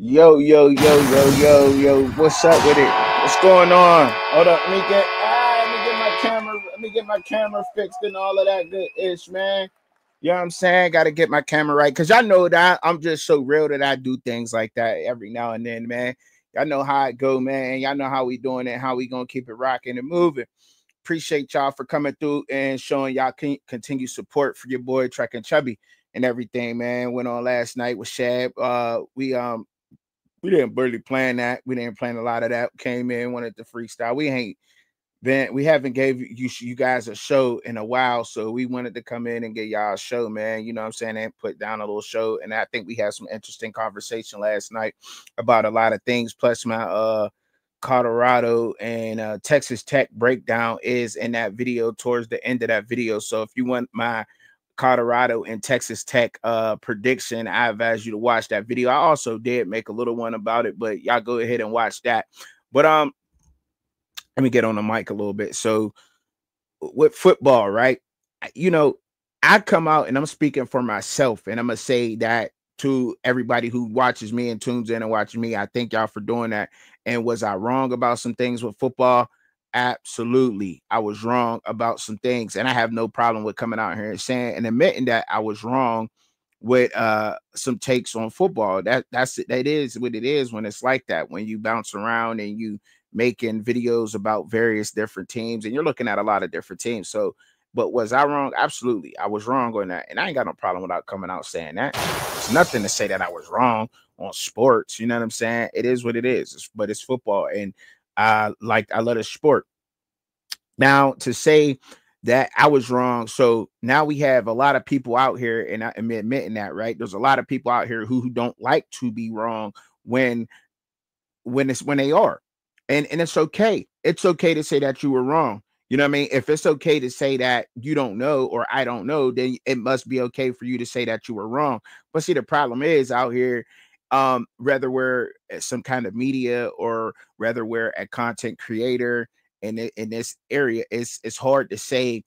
Yo, yo, yo, yo, yo, yo. What's up with it? What's going on? Hold up. Let me get my camera fixed and all of that good ish, man. You know what I'm saying? Gotta get my camera right. Cause y'all know that I'm just so real that I do things like that every now and then, man. Y'all know how it go, man. Y'all know how we doing it, how we gonna keep it rocking and moving. Appreciate y'all for coming through and showing y'all continue support for your boy Truckin Chubbzy and everything, man. Went on last night with Shab. We didn't really plan that. We didn't plan a lot of that. Came in, wanted to freestyle. We haven't gave you guys a show in a while, so we wanted to come in and get y'all a show, man. You know what I'm saying? And put down a little show. And I think we had some interesting conversation last night about a lot of things. Plus my Colorado and Texas Tech breakdown is in that video towards the end of that video. So if you want my Colorado and Texas Tech prediction, I advise you to watch that video. I also did make a little one about it, but y'all go ahead and watch that. But let me get on the mic a little bit. So with football, right? You know, I come out and I'm speaking for myself, and I'm gonna say that to everybody who watches me and tunes in and watches me. I thank y'all for doing that. And was I wrong about some things with football? Absolutely. I was wrong about some things, and I have no problem with coming out here and saying and admitting that I was wrong with some takes on football. That is what it is when it's like that, when you bounce around and you making videos about various different teams and you're looking at a lot of different teams. So, but was I wrong? Absolutely. I was wrong on that. And I ain't got no problem without coming out saying that. It's nothing to say that I was wrong on sports. You know what I'm saying? It is what it is, but it's football. And I love the sport. Now to say that I was wrong. So now we have a lot of people out here, and I'm admitting that, right? There's a lot of people out here who don't like to be wrong when when they are. And it's okay. It's okay to say that you were wrong. You know what I mean? If it's okay to say that you don't know or I don't know, then it must be okay for you to say that you were wrong. But see, the problem is out here, whether we're at some kind of media or whether we're a content creator in this area, it's hard to say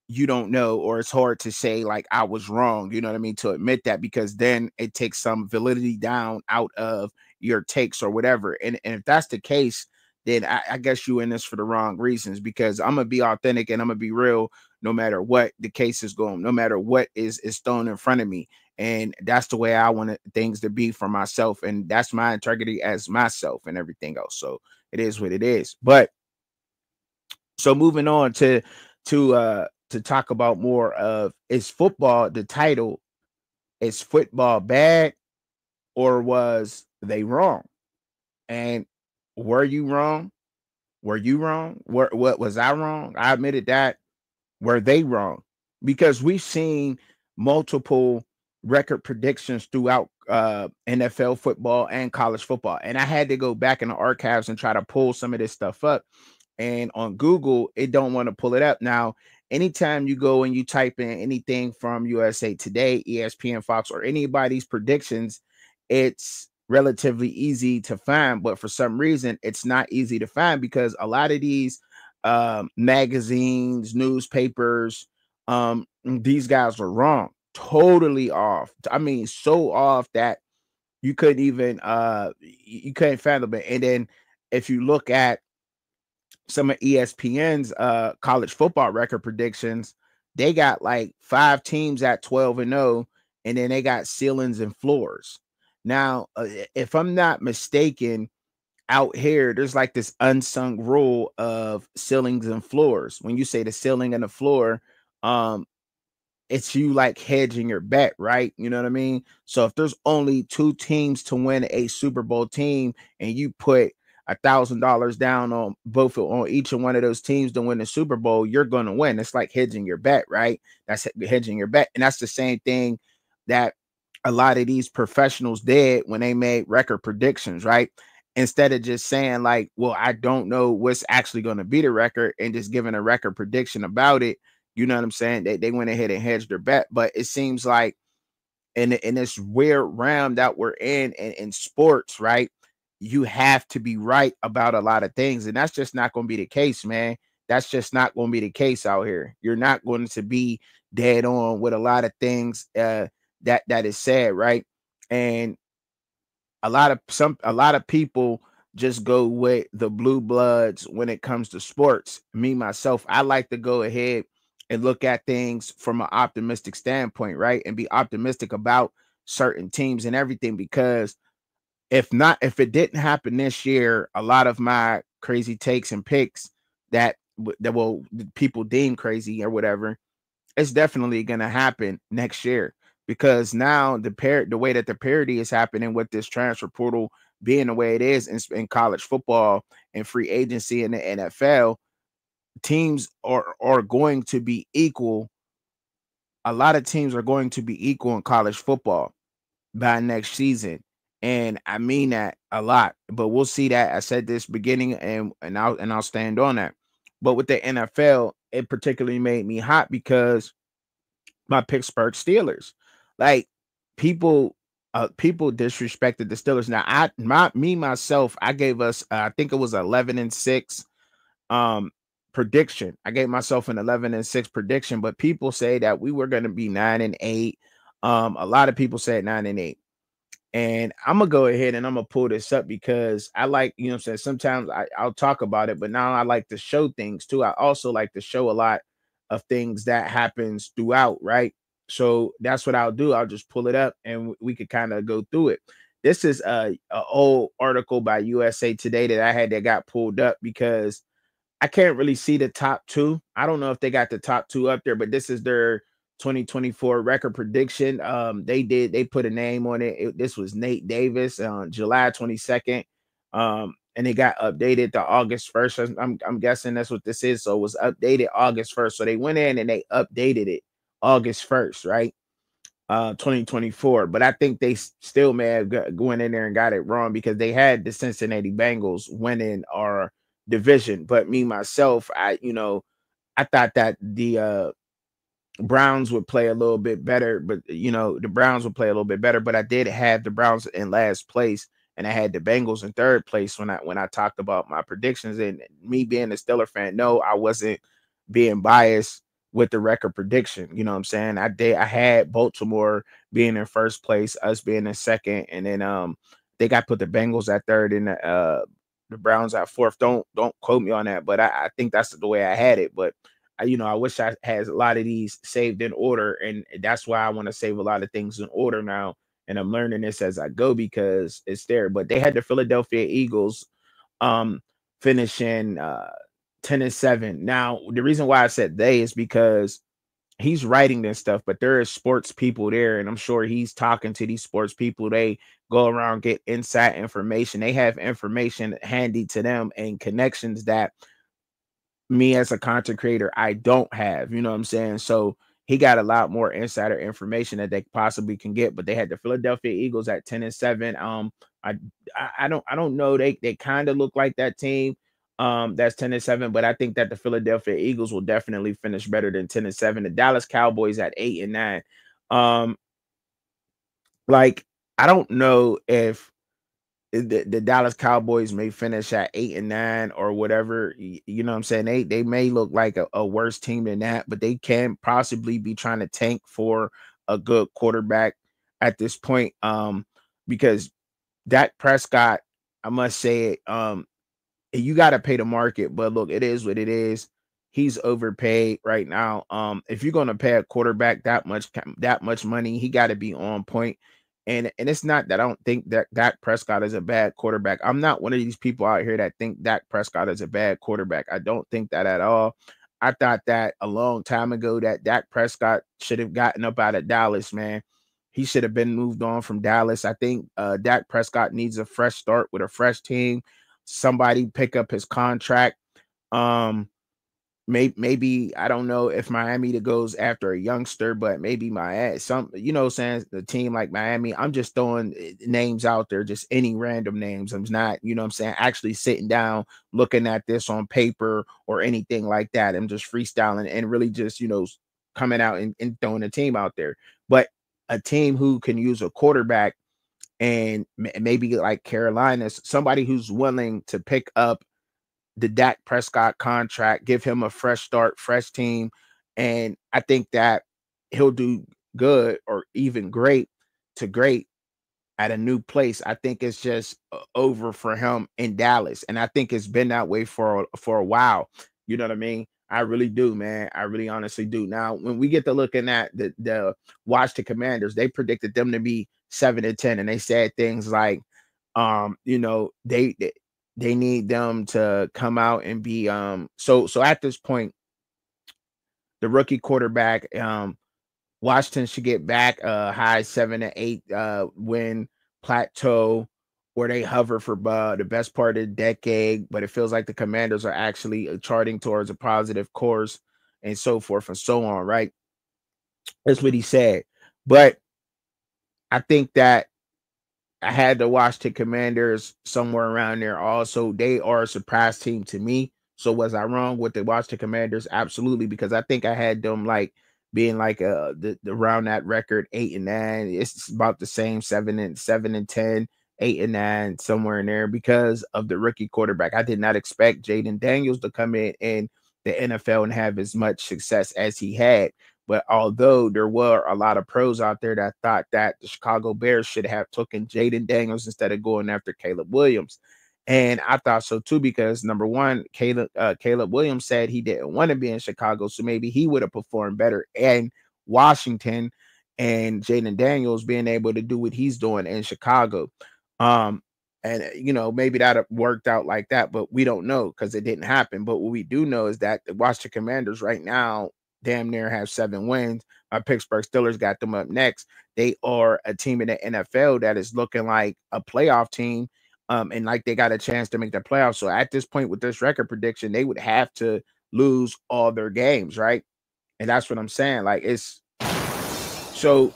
you don't know, or it's hard to say like I was wrong, you know what I mean, to admit that, because then it takes some validity down out of your takes or whatever. And if that's the case, then I guess you in this for the wrong reasons, because I'm gonna be authentic and I'm gonna be real no matter what the case is going, no matter what is thrown in front of me. And that's the way I want things to be for myself, and that's my integrity as myself and everything else. So it is what it is. But so moving on to talk about more of, is football, the title, is football bad or was they wrong? And were you wrong? Were you wrong? What was I wrong? I admitted that. Were they wrong? Because we've seen multiple record predictions throughout NFL football and college football. And I had to go back in the archives and try to pull some of this stuff up. And on Google, it don't want to pull it up. Now, anytime you go and you type in anything from USA Today, ESPN, Fox, or anybody's predictions, it's relatively easy to find. But for some reason, it's not easy to find, because a lot of these magazines, newspapers, these guys are wrong, totally off. I mean, so off that you couldn't even you couldn't fathom it. And then if you look at some of ESPN's college football record predictions, they got like 5 teams at 12-0, and then they got ceilings and floors. Now, if I'm not mistaken, out here, there's like this unsung rule of ceilings and floors. When you say the ceiling and the floor, um, it's you like hedging your bet, right? You know what I mean? So if there's only 2 teams to win a Super Bowl team, and you put $1,000 down on both on each and one of those teams to win the Super Bowl, you're going to win. It's like hedging your bet, right? That's hedging your bet. And that's the same thing that a lot of these professionals did when they made record predictions, right? Instead of just saying like, well, I don't know what's actually going to be the record, and just giving a record prediction about it, you know what I'm saying? They went ahead and hedged their bet. But it seems like in this weird realm that we're in sports, right? You have to be right about a lot of things, and that's just not going to be the case, man. That's just not going to be the case out here. You're not going to be dead on with a lot of things that is said, right? And a lot of people just go with the blue bloods when it comes to sports. Me myself, I like to go ahead and look at things from an optimistic standpoint, right? And be optimistic about certain teams and everything, because if it didn't happen this year, a lot of my crazy takes and picks that will people deem crazy or whatever, it's definitely going to happen next year, because now the way that the parity is happening with this transfer portal being the way it is in college football and free agency in the NFL, teams are going to be equal. A lot of teams are going to be equal in college football by next season. And I mean that a lot, but we'll see that. I said this beginning, and I'll stand on that. But with the NFL, it particularly made me hot because my Pittsburgh Steelers. Like, people people disrespected the Steelers. Now, myself, I gave us I think it was 11-6 um prediction. I gave myself an 11-6 prediction, but people say that we were going to be 9-8. A lot of people said 9-8. And I'm gonna go ahead and I'm gonna pull this up because I like, you know what I'm saying? Sometimes I'll talk about it, but now I like to show things too. I also like to show a lot of things that happens throughout, right? So that's what I'll do. I'll just pull it up and we could kind of go through it. This is a old article by USA Today that I had that got pulled up because I can't really see the top two. I don't know if they got the top two up there, but this is their 2024 record prediction. They put a name on it. This was Nate Davis on July 22nd. And it got updated to August 1st. I'm guessing that's what this is. So it was updated August 1st. So they went in and they updated it August 1st, right? 2024. But I think they still may have gone in there and got it wrong because they had the Cincinnati Bengals winning our division. But me myself, I thought that the Browns would play a little bit better, but the Browns would play a little bit better. But I did have the Browns in last place, and I had the Bengals in third place when I talked about my predictions. And me being a Steeler fan, no, I wasn't being biased with the record prediction. You know what I'm saying? I had Baltimore being in first place, us being in second, and then they got put the Bengals at third and the Browns at fourth. Don't quote me on that, but I think that's the way I had it. But I wish I had a lot of these saved in order, and that's why I want to save a lot of things in order now. And I'm learning this as I go because it's there. But they had the Philadelphia Eagles um finishing 10-7. Now, the reason why I said they is because he's writing this stuff, but there is sports people there, and I'm sure he's talking to these sports people. They go around, get inside information. They have information handy to them and connections that me as a content creator I don't have. You know what I'm saying? So he got a lot more insider information that they possibly can get. But they had the Philadelphia Eagles at 10-7. I I don't know. They kind of look like that team that's 10-7, but I think that the Philadelphia Eagles will definitely finish better than 10-7. The Dallas Cowboys at 8-9. Um, like, I don't know if the Dallas Cowboys may finish at 8-9 or whatever. You know what I'm saying? They may look like a worse team than that, but they can possibly be trying to tank for a good quarterback at this point. Because Dak Prescott, I must say it, you got to pay the market, but look, it is what it is. He's overpaid right now. If you're gonna pay a quarterback that much money, he got to be on point. And it's not that I don't think that Dak Prescott is a bad quarterback. I'm not one of these people out here that think Dak Prescott is a bad quarterback. I don't think that at all. I thought that a long time ago that Dak Prescott should have gotten up out of Dallas, man. He should have been moved on from Dallas. I think Dak Prescott needs a fresh start with a fresh team. Somebody pick up his contract. Um, maybe I don't know if Miami goes after a youngster, but maybe some, saying the team like Miami. I'm just throwing names out there, just any random names. I'm not, what I'm saying, actually sitting down looking at this on paper or anything like that. I'm just freestyling and really just coming out and throwing a team out there. But a team who can use a quarterback, and maybe like Carolina, somebody who's willing to pick up the Dak Prescott contract, give him a fresh start, fresh team. And I think that he'll do good or even great to great at a new place. I think it's just over for him in Dallas, and I think it's been that way for a while. You know what I mean? I really do, man. I really honestly do. Now, when we get to looking at the Washington Commanders, they predicted them to be 7-10, and they said things like, you know, they need them to come out and be so at this point, the rookie quarterback, Washington should get back a high 7 to 8 win plateau where they hover for the best part of the decade, but it feels like the Commanders are actually charting towards a positive course and so forth and so on, right? That's what he said. But I think that I had the Washington Commanders somewhere around there also. They are a surprise team to me. So was I wrong with the Washington Commanders? Absolutely, because I think I had them like being like around that record 8-9. It's about the same 7-10, 8-9, somewhere in there because of the rookie quarterback. I did not expect Jaden Daniels to come in the NFL and have as much success as he had. But although there were a lot of pros out there that thought that the Chicago Bears should have taken Jaden Daniels instead of going after Caleb Williams. And I thought so too, because number one, Caleb Williams said he didn't want to be in Chicago, so maybe he would have performed better in Washington, and Jaden Daniels being able to do what he's doing in Chicago. And you know, maybe that worked out like that, but we don't know because it didn't happen. But what we do know is that the Washington Commanders right now damn near have 7 wins. My Pittsburgh Steelers got them up next. They are a team in the NFL that is looking like a playoff team, and like they got a chance to make the playoffs. So at this point with this record prediction, they would have to lose all their games, right? And that's what I'm saying. Like it's so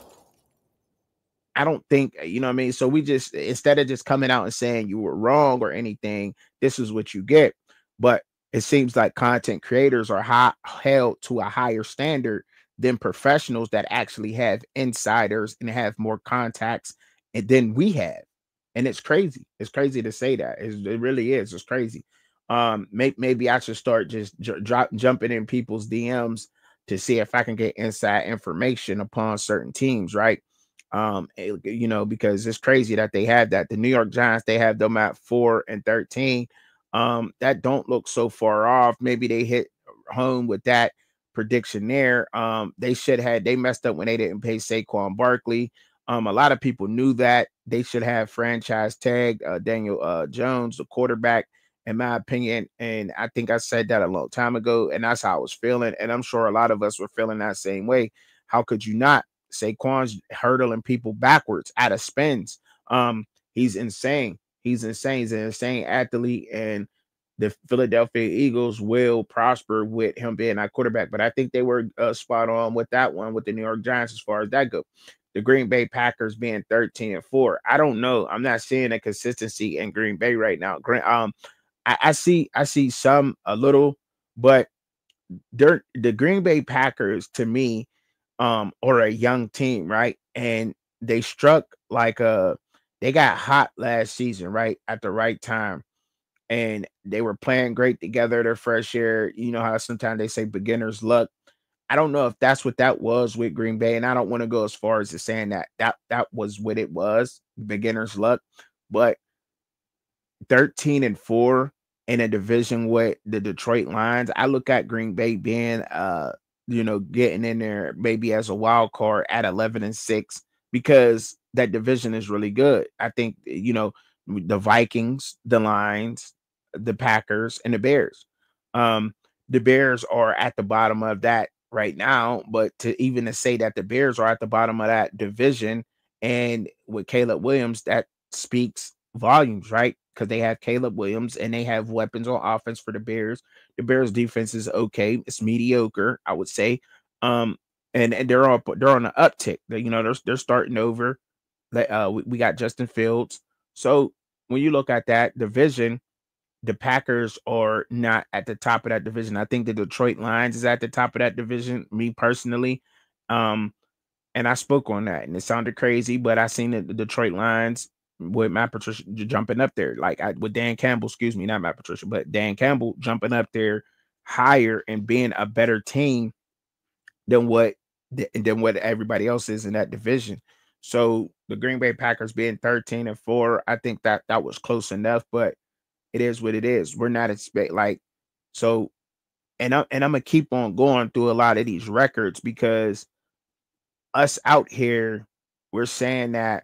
I don't think, you know what I mean? So we just, instead of just coming out and saying you were wrong or anything, this is what you get. But it seems like content creators are held to a higher standard than professionals that actually have insiders and have more contacts and than we have. And it's crazy. It's crazy to say that. It really is. It's crazy. Maybe I should start just jumping in people's DMs to see if I can get inside information upon certain teams, right? You know, because it's crazy that they have that. The New York Giants, they have them at 4-13. That don't look so far off. Maybe they hit home with that prediction there. They messed up when they didn't pay Saquon Barkley. A lot of people knew that they should have franchise tag Daniel Jones, the quarterback, in my opinion. And I think I said that a long time ago, and that's how I was feeling. And I'm sure a lot of us were feeling that same way. How could you not? Saquon's hurdling people backwards out of spins. He's insane. He's insane. He's an insane athlete, and the Philadelphia Eagles will prosper with him being our quarterback. But I think they were spot on with that one with the New York Giants as far as that goes. The Green Bay Packers being 13-4. I don't know. I'm not seeing a consistency in Green Bay right now. I see some a little, but the Green Bay Packers to me or a young team, right? And they struck like they got hot last season, right? At the right time. And they were playing great together their first year. You know how sometimes they say beginner's luck. I don't know if that's what that was with Green Bay, and I don't want to go as far as to saying that was what it was, beginner's luck. But 13-4 in a division with the Detroit Lions, I look at Green Bay being you know, getting in there maybe as a wild card at 11-6 because that division is really good. I think, you know, the Vikings, the Lions, the Packers, and the Bears. The Bears are at the bottom of that right now, but to say that the Bears are at the bottom of that division and with Caleb Williams, that speaks volumes, right? Because they have Caleb Williams and they have weapons on offense for the Bears. The Bears defense is okay. It's mediocre, I would say. And they're on an uptick. You know, they're starting over. We got Justin Fields. So when you look at that division, the Packers are not at the top of that division. I think the Detroit Lions is at the top of that division, me personally. And I spoke on that, and it sounded crazy, but I seen the Detroit Lions with Matt Patricia jumping up there, like with Dan Campbell, excuse me, not Matt Patricia, but Dan Campbell jumping up there higher and being a better team than what everybody else is in that division. So the Green Bay Packers being 13-4, I think that that was close enough, but it is what it is. We're not expect like so, and I'm gonna keep on going through a lot of these records because us out here, we're saying that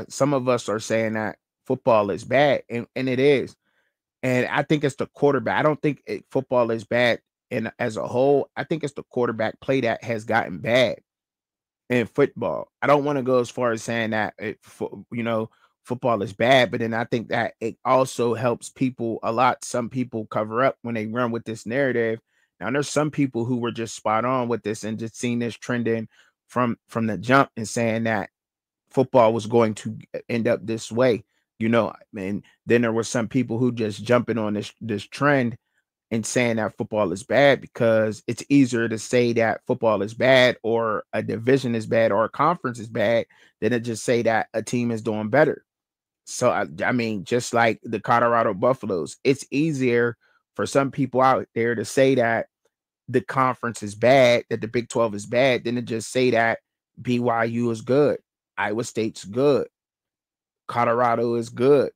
some of us are saying that football is bad, and it is. And I think it's the quarterback. I don't think football is bad and as a whole. I think it's the quarterback play that has gotten bad in football. I don't want to go as far as saying that football is bad, but then I think that it also helps people a lot. Some people cover up when they run with this narrative. Now there's some people who were just spot on with this and just seeing this trending from the jump and saying that football was going to end up this way. And then there were some people who just jumping on this trend and saying that football is bad because it's easier to say that football is bad or a division is bad or a conference is bad than to just say that a team is doing better. So I mean, just like the Colorado Buffaloes, it's easier for some people out there to say that the conference is bad, that the Big 12 is bad, than to just say that BYU is good, Iowa State's good, Colorado is good.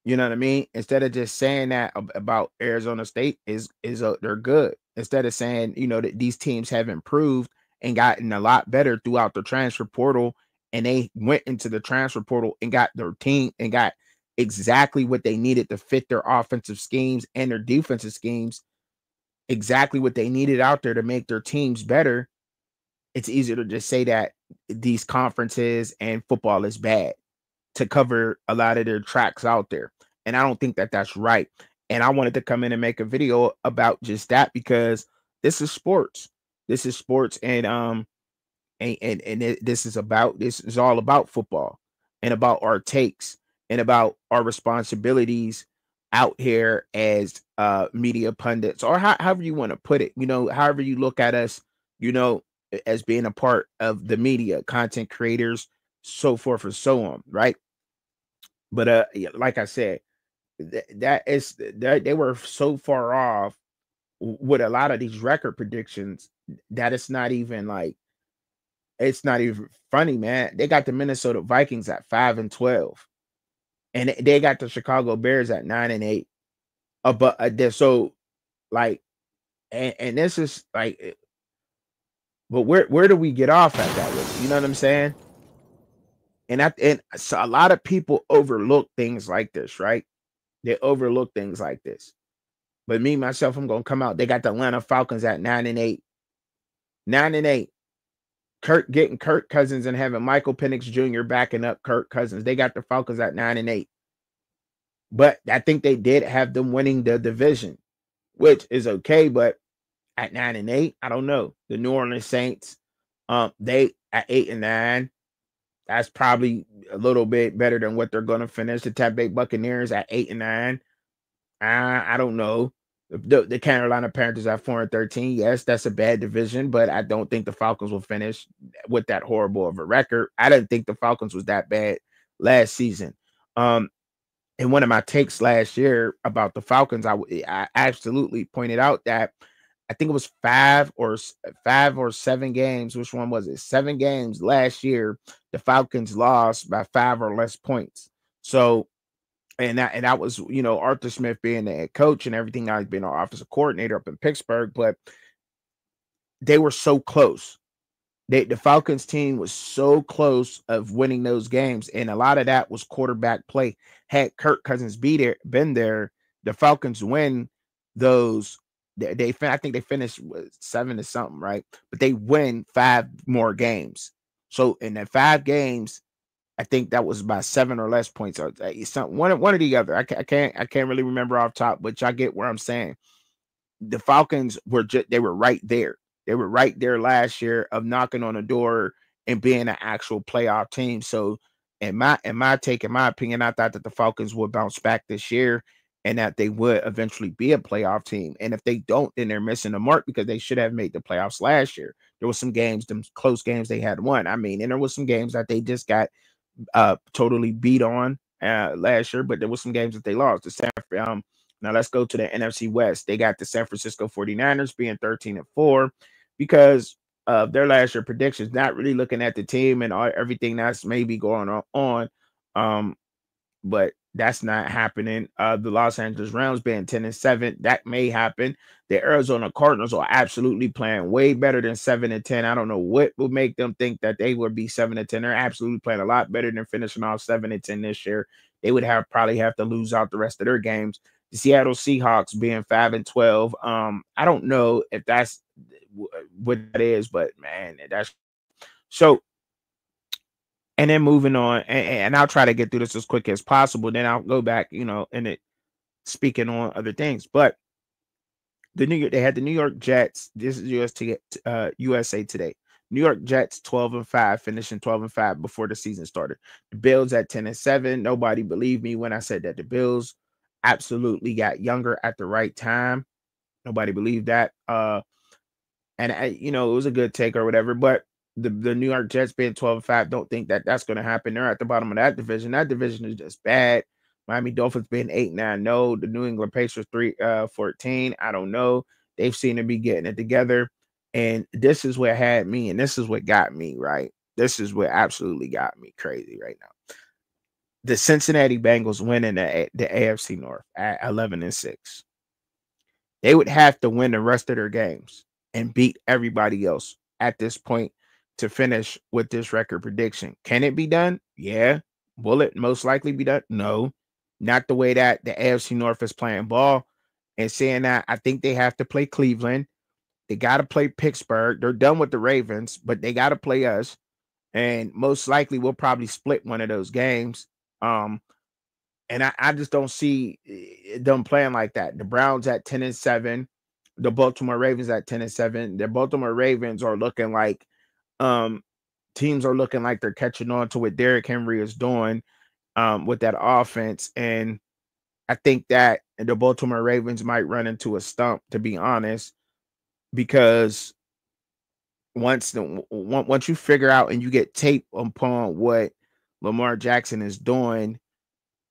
You know what I mean? Instead of just saying that about Arizona State is they're good. Instead of saying, that these teams have improved and gotten a lot better throughout the transfer portal, and they went into the transfer portal and got their team and got exactly what they needed to fit their offensive schemes and their defensive schemes, exactly what they needed out there to make their teams better. It's easier to just say that these conferences and football is bad to cover a lot of their tracks out there. And I don't think that that's right. And I wanted to come in and make a video about just that because this is sports. This is sports, this is all about football and about our takes and about our responsibilities out here as media pundits, or however you want to put it, however you look at us, you know as being a part of the media, content creators, so forth and so on, right? But yeah, like I said, that they were so far off with a lot of these record predictions that it's not even funny, man. They got the Minnesota Vikings at 5-12, and they got the Chicago Bears at 9-8. But so like, and this is like, but where do we get off at that with? You know what I'm saying? And so a lot of people overlook things like this, right? They overlook things like this. But me myself, I'm gonna come out. They got the Atlanta Falcons at 9-8, 9-8. Getting Kirk Cousins and having Michael Penix Jr. backing up Kirk Cousins. They got the Falcons at 9-8. But I think they did have them winning the division, which is okay. But at 9-8, I don't know. The New Orleans Saints, they at 8-9. That's probably a little bit better than what they're going to finish. The Tampa Bay Buccaneers at 8-9. I don't know. The Carolina Panthers at 4-13. Yes, that's a bad division, but I don't think the Falcons will finish with that horrible of a record. I didn't think the Falcons was that bad last season. In one of my takes last year about the Falcons, I absolutely pointed out that I think it was 5 or 7 games. Which one was it? 7 games last year. The Falcons lost by 5 or less points. So, and that was, Arthur Smith being the head coach and everything. I've been an offensive coordinator up in Pittsburgh, but they were so close. The Falcons team was so close of winning those games, and a lot of that was quarterback play. Had Kirk Cousins been there, the Falcons win those. I think they finished with 7 to something, right? But they win 5 more games. So in the 5 games, I think that was by 7 or less points. Or one or the other. I can't really remember off top, but y'all get where I'm saying. The Falcons they were right there. They were right there last year of knocking on the door and being an actual playoff team. So in my opinion, I thought that the Falcons would bounce back this year and that they would eventually be a playoff team. And if they don't, then they're missing the mark because they should have made the playoffs last year. There was some games, them close games they had won. I mean, and there was some games that they just got totally beat on last year, but there was some games that they lost. Now let's go to the NFC West. They got the San Francisco 49ers being 13-4 because of their last year predictions, not really looking at the team and everything that's maybe going on. Um, but that's not happening. The Los Angeles Rams being 10-7, that may happen. The Arizona Cardinals are absolutely playing way better than 7-10. I don't know what would make them think that they would be 7-10. They're absolutely playing a lot better than finishing off 7-10 this year. They would probably have to lose out the rest of their games. The Seattle Seahawks being 5-12. I don't know if that's what that is, but man, that's so. And then moving on, and I'll try to get through this as quick as possible. Then I'll go back, and it speaking on other things. But they had the New York Jets. This is USA Today. New York Jets 12-5, finishing 12-5 before the season started. The Bills at 10-7. Nobody believed me when I said that the Bills absolutely got younger at the right time. Nobody believed that. And it was a good take or whatever, but the New York Jets being 12-5, don't think that that's going to happen. They're at the bottom of that division. That division is just bad. Miami Dolphins being 8-9, no. The New England Patriots 3-14, I don't know. They've seemed to be getting it together, and this is what had me, and this is what got me right. This is what absolutely got me crazy right now. The Cincinnati Bengals winning the AFC North at 11-6. They would have to win the rest of their games and beat everybody else at this point to finish with this record prediction. Can it be done? Yeah. Will it most likely be done? No. Not the way that the AFC North is playing ball. And saying that, I think they have to play Cleveland. They got to play Pittsburgh. They're done with the Ravens, but they got to play us. And most likely we'll probably split one of those games. And I just don't see them playing like that. The Browns at 10-7, the Baltimore Ravens at 10-7. The Baltimore Ravens are looking like teams are looking like they're catching on to what Derrick Henry is doing with that offense. And I think that the Baltimore Ravens might run into a stump, to be honest, because once you figure out and you get tape upon what Lamar Jackson is doing,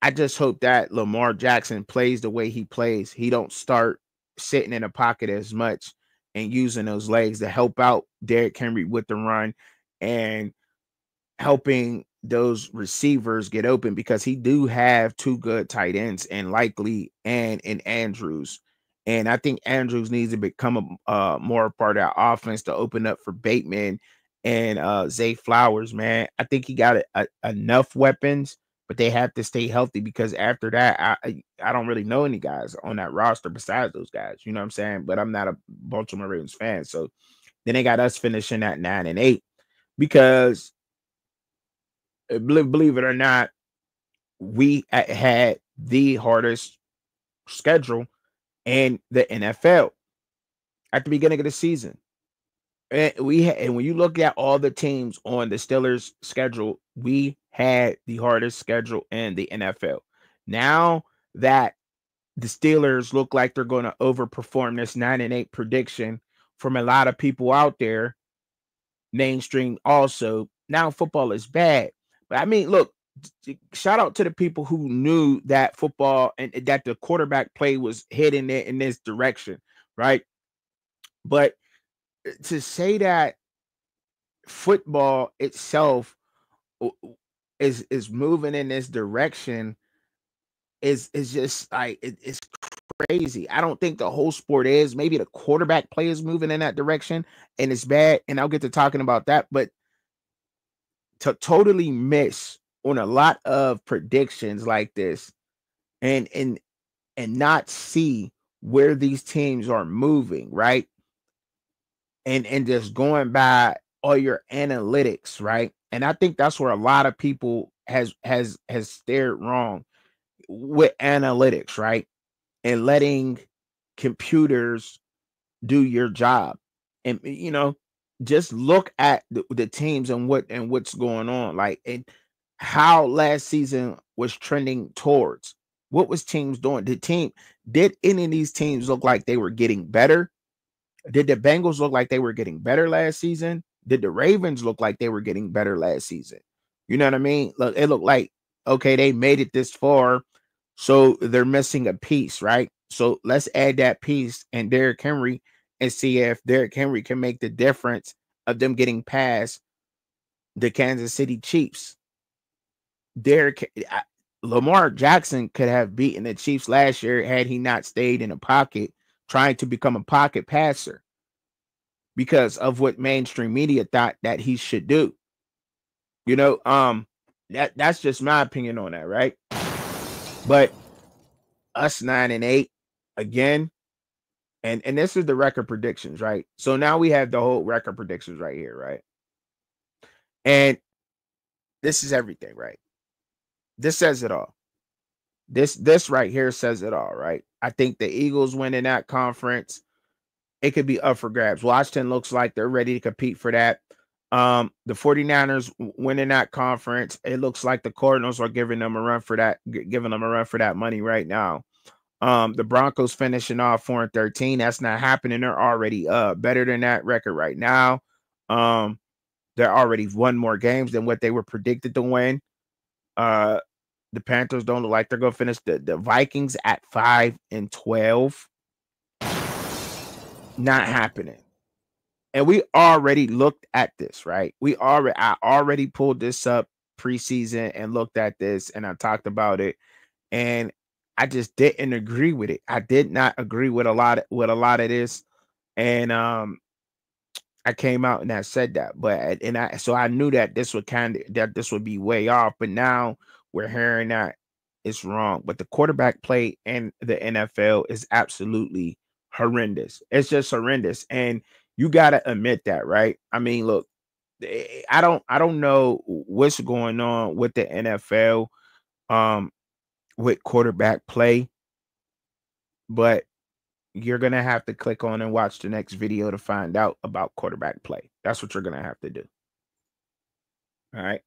I just hope that Lamar Jackson plays the way he plays. He don't start sitting in a pocket as much and using those legs to help out Derrick Henry with the run and helping those receivers get open, because he do have two good tight ends in Likely and in Andrews. And I think Andrews needs to become a more part of that offense to open up for Bateman and Zay Flowers, man. I think he got enough weapons, but they have to stay healthy, because after that, I don't really know any guys on that roster besides those guys. You know what I'm saying? But I'm not a Baltimore Ravens fan. So then they got us finishing at 9-8, because believe it or not, we had the hardest schedule in the NFL at the beginning of the season. And when you look at all the teams on the Steelers' schedule, we had the hardest schedule in the NFL. Now that the Steelers look like they're going to overperform this 9-8 prediction from a lot of people out there, mainstream also, now football is bad. But I mean, look, shout out to the people who knew that football and that the quarterback play was heading in this direction, right? But to say that football itself is moving in this direction is just like it's crazy. I don't think the whole sport is. Maybe the quarterback play is moving in that direction, and it's bad. And I'll get to talking about that, but to totally miss on a lot of predictions like this, and not see where these teams are moving, right? And just going by all your analytics, right? And I think that's where a lot of people has stared wrong with analytics, right? And letting computers do your job. And just look at the teams and what's going on, like, and how last season was trending towards. What was teams doing? Did any of these teams look like they were getting better? Did the Bengals look like they were getting better last season? Did the Ravens look like they were getting better last season? You know what I mean? Look, it looked like, okay, they made it this far, so they're missing a piece, right? So let's add that piece and Derrick Henry and see if Derrick Henry can make the difference of them getting past the Kansas City Chiefs. Lamar Jackson could have beaten the Chiefs last year had he not stayed in a pocket trying to become a pocket passer because of what mainstream media thought that he should do. You know, that's just my opinion on that, right? But us 9-8 again, and this is the record predictions, right? So now we have the whole record predictions right here, right? And this is everything, right? This says it all. This right here says it all, right? I think the Eagles winning that conference, it could be up for grabs. Washington looks like they're ready to compete for that. The 49ers winning that conference, it looks like the Cardinals are giving them a run for that money right now. The Broncos finishing off 4-13. That's not happening. They're already better than that record right now. They're already won more games than what they were predicted to win. The Panthers don't look like they're gonna finish. The Vikings at 5-12. Not happening. And we already looked at this, right? I already pulled this up preseason and looked at this and I talked about it. And I just didn't agree with it. I did not agree with a lot of this. And I came out and I said that. But so I knew that this would be way off. But now we're hearing that it's wrong. But the quarterback play in the NFL is absolutely horrendous. It's just horrendous. And you gotta admit that, right? I mean, look, I don't know what's going on with the NFL with quarterback play, but you're gonna have to click on and watch the next video to find out about quarterback play. That's what you're gonna have to do. All right.